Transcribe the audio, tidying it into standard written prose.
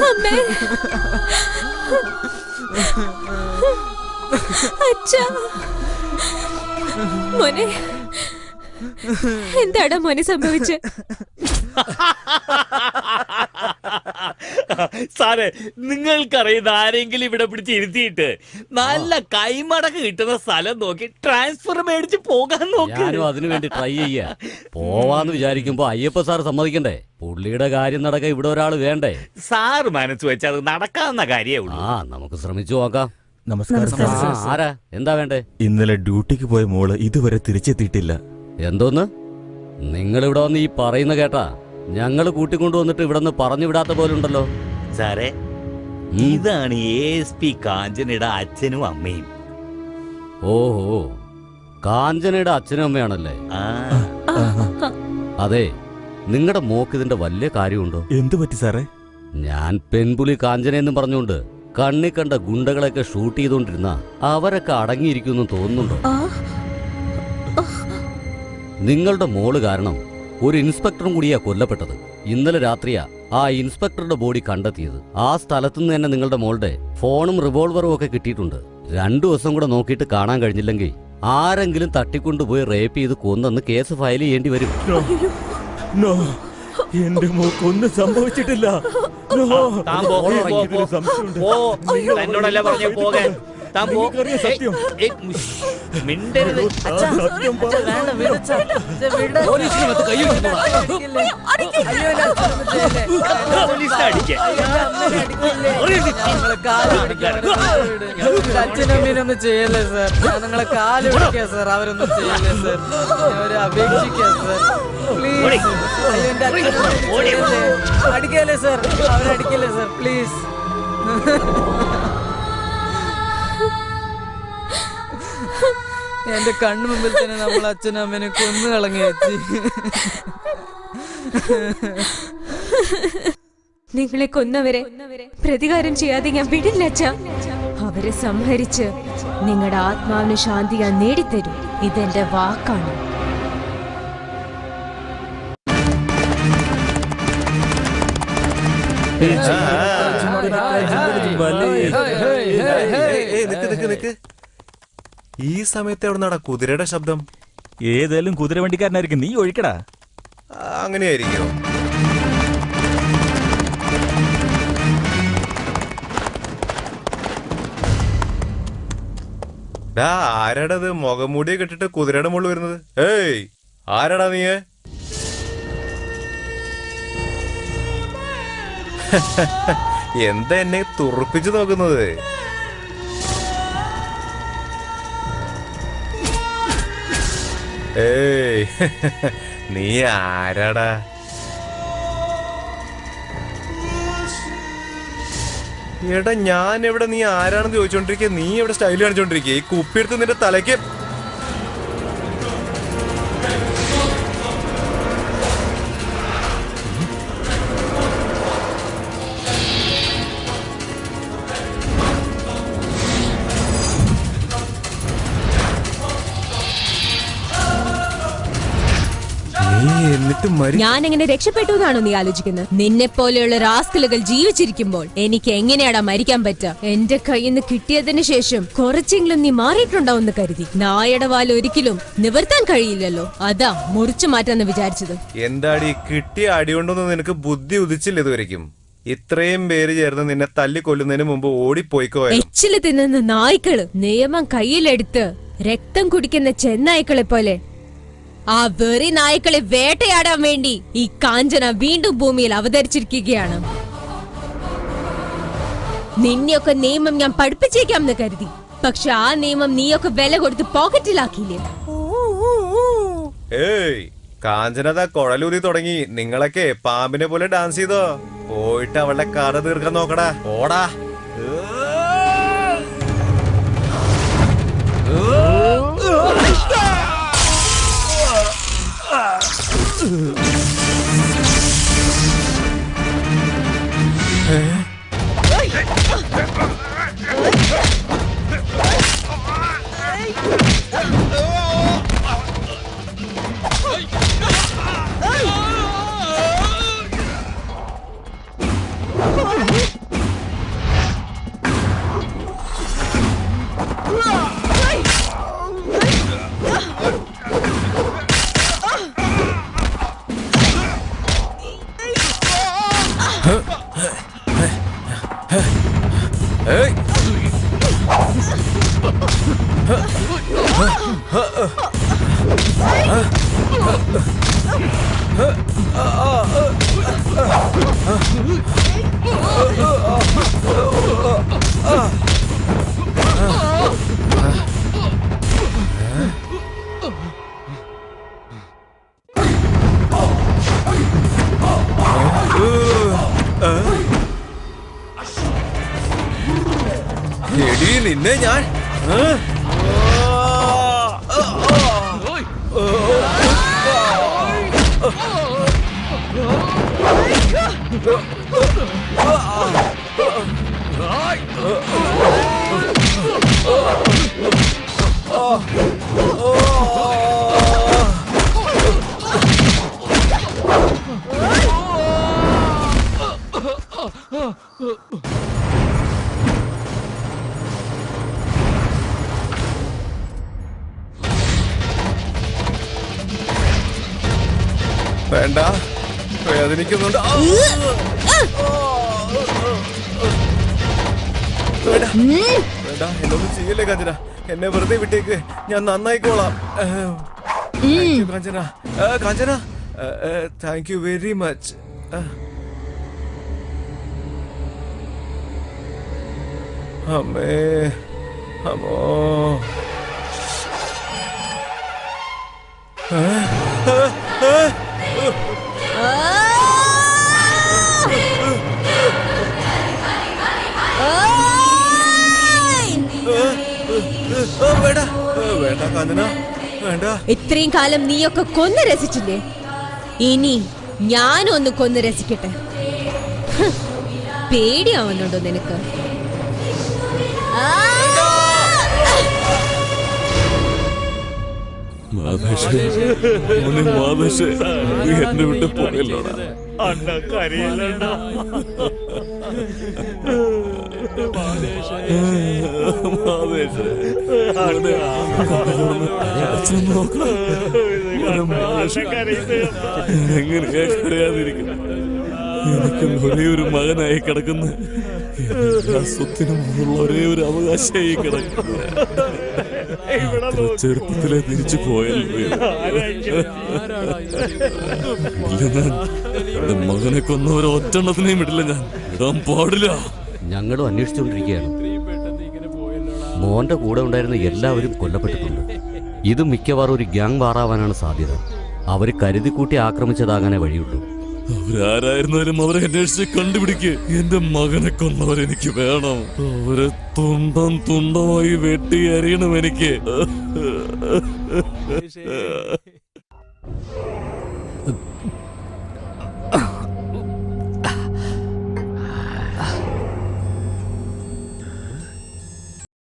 അമ്മേ, അച്ഛാ, മോനെ, എന്താടാ മോനെ സംഭവിച്ച്? സാറേ, നിങ്ങൾക്കറിയുന്ന ആരെങ്കിലും ഇവിടെ പിടിച്ച് ഇരുത്തിയിട്ട് നല്ല കൈമടക്ക് കിട്ടുന്ന സ്ഥലം നോക്കി ട്രാൻസ്ഫർ മേടിച്ച് പോകാൻ നോക്കി. അതിനു വേണ്ടി ട്രൈ ചെയ്യാ പോവാന്ന് വിചാരിക്കുമ്പോ അയ്യപ്പ സാർ സമ്മതിക്കണ്ടേ? പുള്ളിയുടെ കാര്യം നടക്കാൻ ഇവിടെ ഒരാൾ വേണ്ടേ? സാറ് മനസ്സ് വെച്ച് അത് നടക്കാവുന്ന കാര്യമേ ഉള്ളൂ. നമുക്ക് ശ്രമിച്ചു നോക്കാം. നമസ്കാരം. ആരാ? എന്താ വേണ്ടേ? ഇന്നലെ ഡ്യൂട്ടിക്ക് പോയ മോള് ഇതുവരെ തിരിച്ചെത്തിയിട്ടില്ല. എന്തോന്ന്? നിങ്ങളിവിടെ വന്ന് ഈ പറയുന്ന കേട്ടാ ഞങ്ങള് കൂട്ടിക്കൊണ്ടുവന്നിട്ട് ഇവിടെ നിന്ന് പറഞ്ഞു വിടാത്ത പോലെ ഉണ്ടല്ലോ. സാറേ, ഇതാണ് ASP കാഞ്ചനയുടെ അച്ഛനും അമ്മയും. ഓഹോ, കാഞ്ചനയുടെ അച്ഛനും അമ്മയാണല്ലേ? അതെ, നിങ്ങളുടെ മോക്ക് ഇതിന്റെ വലിയ കാര്യമുണ്ടോ? എന്തു പറ്റി സാറേ? ഞാൻ പെൺപുലി കാഞ്ചനയെന്നും പറഞ്ഞുകൊണ്ട് കണ്ണി കണ്ട ഗുണ്ടകളൊക്കെ ഷൂട്ട് ചെയ്തോണ്ടിരുന്ന അവരൊക്കെ അടങ്ങിയിരിക്കുന്നു തോന്നുന്നുണ്ടോ? നിങ്ങളുടെ മോള് കാരണം ഒരു ഇൻസ്പെക്ടറും കൂടിയാ കൊല്ലപ്പെട്ടത്. ഇന്നലെ രാത്രിയാ ആ ഇൻസ്പെക്ടറുടെ ബോഡി കണ്ടെത്തിയത്. ആ സ്ഥലത്തുനിന്ന് തന്നെ നിങ്ങളുടെ മോളുടെ ഫോണും റിവോൾവറും ഒക്കെ കിട്ടിയിട്ടുണ്ട്. 2 ദിവസം കൂടെ നോക്കിയിട്ട് കാണാൻ കഴിഞ്ഞില്ലെങ്കിൽ ആരെങ്കിലും തട്ടിക്കൊണ്ടുപോയി റേപ്പ് ചെയ്ത് കൊന്നെന്ന് കേസ് ഫയൽ ചെയ്യേണ്ടി വരും. എന്റെ മോക്കൊന്നും സംഭവിച്ചിട്ടില്ല. എന്നോടല്ല പറഞ്ഞ പോകാൻ. അച്ഛനമ്മീനൊന്നും ചെയ്യല്ലേ സാർ, ഞാൻ നിങ്ങളെ കാല് പിടിക്കാം സാർ, അവരൊന്നും ചെയ്യല്ലേ സാർ, അവരെ അപേക്ഷിക്കാം സാർ, പ്ലീസ്. അടിക്കല്ലേ സാർ, അവരടിക്കല്ലേ സാർ, പ്ലീസ്. എന്റെ കണ്ണു മുമ്പിൽ തന്നെ നമ്മൾ അച്ഛനും അമ്മേനെ കൊന്നു കളഞ്ഞു വെച്ച്. നിങ്ങളെ കൊന്നവരെ പ്രതികാരം ചെയ്യാതെ ഞാൻ വിടില്ല അച്ഛാ. അവരെ സംഹരിച്ച് നിങ്ങളുടെ ആത്മാവിന് ശാന്തി ഞാൻ നേടിത്തരും. ഇതെന്റെ വാക്കാണ്. ഈ സമയത്ത് എവിടെ നടാ കുതിരയുടെ ശബ്ദം? ഏതായാലും കുതിര വണ്ടിക്കാരനായിരിക്കും. നീ ഒഴിക്കടാ. അങ്ങനെയായിരിക്കോ? ആരാടത് മുഖംമൂടിയെ കെട്ടിട്ട് കുതിരയുടെ മുകളിൽ വരുന്നത്? ഏയ്, ആരാടാ നീ? എന്താ എന്നെ തുറപ്പിച്ചു നോക്കുന്നത്? ഏയ്, നീ ആരാടാ? എടാ, ഞാൻ എവിടെ, നീ ആരാണെന്ന് ചോദിച്ചോണ്ടിരിക്കുക, നീ എവിടെ സ്റ്റൈൽ കാണിച്ചോണ്ടിരിക്കുക? ഈ കുപ്പിയെടുത്ത് നിന്റെ തലയ്ക്ക്. ഞാൻ എങ്ങനെ രക്ഷപ്പെട്ടു എന്നാണോ നീ ആലോചിക്കുന്നത്? നിന്നെ പോലെയുള്ള റാസ്കലുകൾ ജീവിച്ചിരിക്കുമ്പോൾ എനിക്ക് എങ്ങനെയാടാ മരിക്കാൻ പറ്റുക? എന്റെ കയ്യിൽ നിന്ന് കിട്ടിയതിന് ശേഷം കുറച്ചെങ്കിലും നീ മാറിയിട്ടുണ്ടാവുമെന്ന് കരുതി. നായയുടെ വാൽ ഒരിക്കലും നിവർത്താൻ കഴിയില്ലല്ലോ, അതാ മുറിച്ചു മാറ്റാന്ന് വിചാരിച്ചത്. എന്താടി, കിട്ടിയ അടികൊണ്ടൊന്നും നിനക്ക് ബുദ്ധി ഉദിച്ചില്ല ഇതുവരെയ്ക്കും? ഇത്രയും പേര് ചേർന്ന് നിന്നെ തല്ലിക്കൊല്ലുന്നതിന് മുമ്പ് ഓടിപ്പോയിക്കോ. എച്ചില് തിന്നുന്ന നായ്ക്കള് നിയമം കയ്യിലെടുത്ത് രക്തം കുടിക്കുന്ന ചെന്നായ്ക്കളെ പോലെ ആ വെറി നായ്ക്കളെ വേട്ടയാടാൻ വേണ്ടി ഈ കാഞ്ചന വീണ്ടും ഭൂമിയിൽ അവതരിച്ചിരിക്കുകയാണ്. നിന്നെയൊക്കെ നിയമം ഞാൻ പഠിപ്പിച്ചേക്കാമെന്ന് കരുതി, പക്ഷെ ആ നിയമം നീയൊക്കെ വില കൊടുത്ത് പോക്കറ്റിലാക്കിയില്ലേ? ഏയ്, കാഞ്ചനത കുഴലൂതി തുടങ്ങി. നിങ്ങളൊക്കെ പാമ്പിനെ പോലെ ഡാൻസ് ചെയ്തോ? പോയിട്ട് അവളുടെ കഥ തീർക്കാൻ നോക്കടാ. ഓടാ. എടീ നിന്നെ ഞാൻ വേണ്ട, വേദനിക്കുന്നുണ്ട്. വേണ്ട, എന്നൊന്നും ചെയ്യല്ലേ കാഞ്ചന. എന്നെ വെറുതെ വിട്ടേക്ക്, ഞാൻ നന്നായിക്കോളാം. കാഞ്ചന, കാഞ്ചന, താങ്ക് യു വെരി മച്ച്. അമ്മേ, അമ്മോ. വേണ്ട കാഞ്ചന, വേണ്ട. ഇത്രയും കാലം നീയൊക്കെ കൊന്ന് രസിച്ചില്ലേ? ഇനി ഞാനും ഒന്ന് കൊന്ന് രസിക്കട്ടെ. പേടിയാവുന്നുണ്ടോ നിനക്ക്? എന്നെ വിട്ട് പോയല്ലോടാ. അണ്ണ കരയില്ലണ്ട. എങ്ങനെയാ കരയാതിരിക്കും? എനിക്ക് ഒരേ ഒരു മകനായി കിടക്കുന്ന സ്വത്തിനും ഒരേ ഒരു അവകാശമായി കിടക്കുന്ന ചെറുപ്പത്തിലെ തിരിച്ചു പോയല്ലോ. എന്റെ മകനെ കൊന്നവരെ ഒറ്റെണ്ണത്തിനെയും വിടില്ല, ഞാൻ ഇടാൻ പാടില്ല. ഞങ്ങളും അന്വേഷിച്ചുകൊണ്ടിരിക്കുകയാണ്. മോന്റെ കൂടെ ഉണ്ടായിരുന്ന എല്ലാവരും കൊല്ലപ്പെട്ടിട്ടുണ്ട്. ഇത് മിക്കവാറും ഒരു ഗ്യാങ് വാറാവാനാണ് സാധ്യത. അവര് കരുതിക്കൂട്ടി ആക്രമിച്ചതാകാനേ വഴിയുള്ളൂ. അവരാരായിരുന്നാലും അവരെ അന്വേഷിച്ച് കണ്ടുപിടിക്ക്. എന്റെ മകനെ കൊന്നവരെനിക്ക് വേണം. അവരെ തുണ്ടം തുണ്ടമായി വെട്ടി അരിയണം എനിക്ക്.